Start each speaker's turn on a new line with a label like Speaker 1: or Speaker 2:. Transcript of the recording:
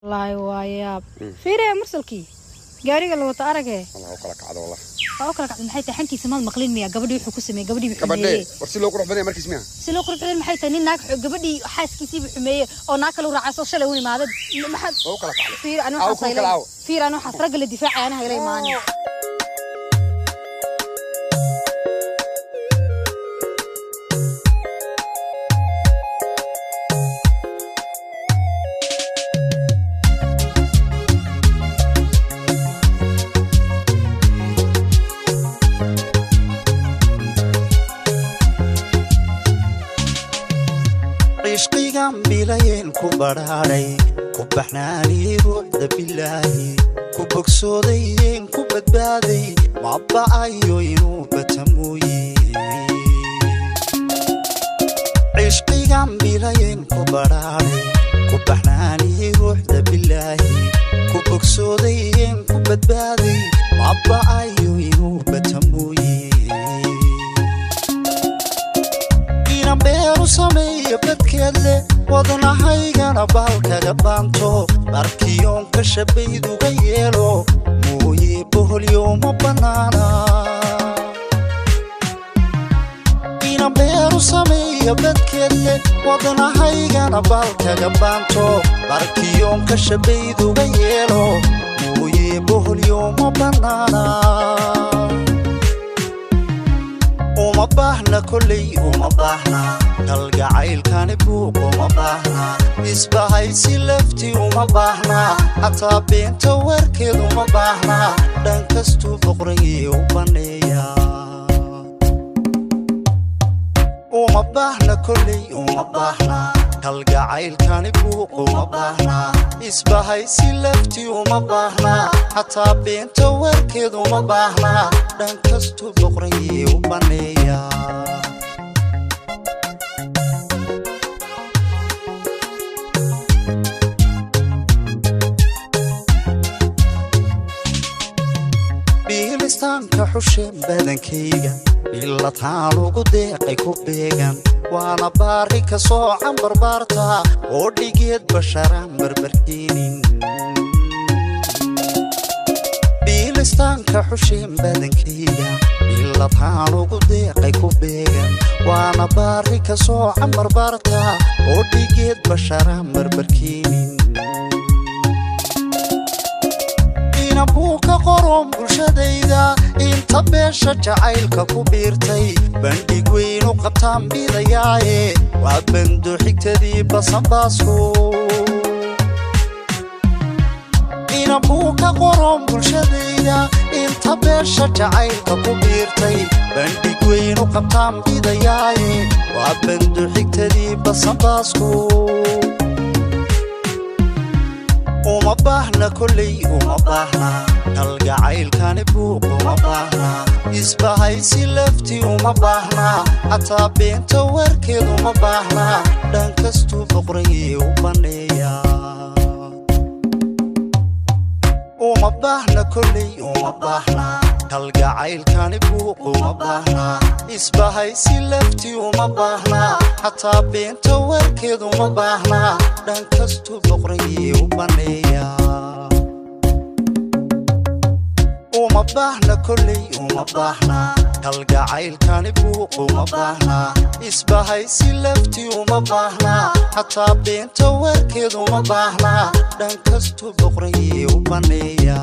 Speaker 1: والله واياب فيري مرسلكي gaariga la wata aragay
Speaker 2: Allah kala kacdo wallah
Speaker 1: kala kacdo maxay tahay xantii samad maqlin miya gabadhii wuxuu ku sameeyay gabadhii
Speaker 2: war si loo qurux badan markiis miya
Speaker 1: si loo qurux badan maxay tahay nin naag gabadhii xaaskiisii buu xumeeyay oo naag kale u raacay shalay uu imaadad maxad
Speaker 2: oo kala kacdo
Speaker 1: fiir anu waxa rag la difaacay ana helay maani
Speaker 3: bilayn ku bararay ku baxnaani ruuxda bilaahi ku bogsooday ku badbaaday ma baayo inuu batamuyi ishqigan bilayn ku bararay ku baxnaani ruuxda bilaahi ku bogsooday ku badbaaday ma baayo inuu batamuyi beeru sameeyo badkeedle wadnahaygana baalkaga baanto markiyoon ka shabayduga yeelo mooye boholyo ma banaana ina beeru sameeyo badkeedle wadnahaygana baalkaga baanto markiyoon ka shabayduga yeelo mooye boholyo ma banaana وما باهنا كلي وما باهنا القعيل كان بوق وما باهنا إسبهاي سلفتي وما باهنا حتى بنت وركض وما باهنا دنكستو بقري وبنيا وما باهنا كلي وما باهنا القعيل كان بوق وما باهنا إسبهاي سلفتي وما باهنا حتى بنت وركض وما باهنا دنكستو بقري وبنيا بيلستانك حشم بدنكيغا بيلتان وقديقي كوبيغان وانا باريكا صوعا بربارتا وديجيد بشارا مربركينين بيلستانك حشم بدنكيغا بيلتان وقديقي كوبيغان وانا باريكا صوعا بربارتا وديجيد بشارا مربركينين buuka qorom bulshadayda inta beesha jacaylka ku biirtay bandhig weyn u qabtaan bidayaaye waa bando xigtadii basanbaasko ina buuka qorom bulshadayda inta beesha jacaylka ku biirtay bandhig weyn u qabtaan bidayaaye waa bando xigtadii basanbaasko وما باهنا كلي وما باهنا القعيل كان بوق وما باهنا إسبهاي سلفتي وما باهنا حتى بنت وركض وما باهنا دنكستو بقري وبنيا وما باهنا كلي وما باهنا القعيل كان بوق وما باهنا إسبهاي سلفتي وما باهنا حتى بنت وركض وما باهنا دنكستو بقري وبنيا وما باهنا كلي وما باهنا القعيل كان بوق وما باهنا إسبهاي سلفتي وما باهنا حتى بنت وركض وما باهنا دنكستو بقري وبنيا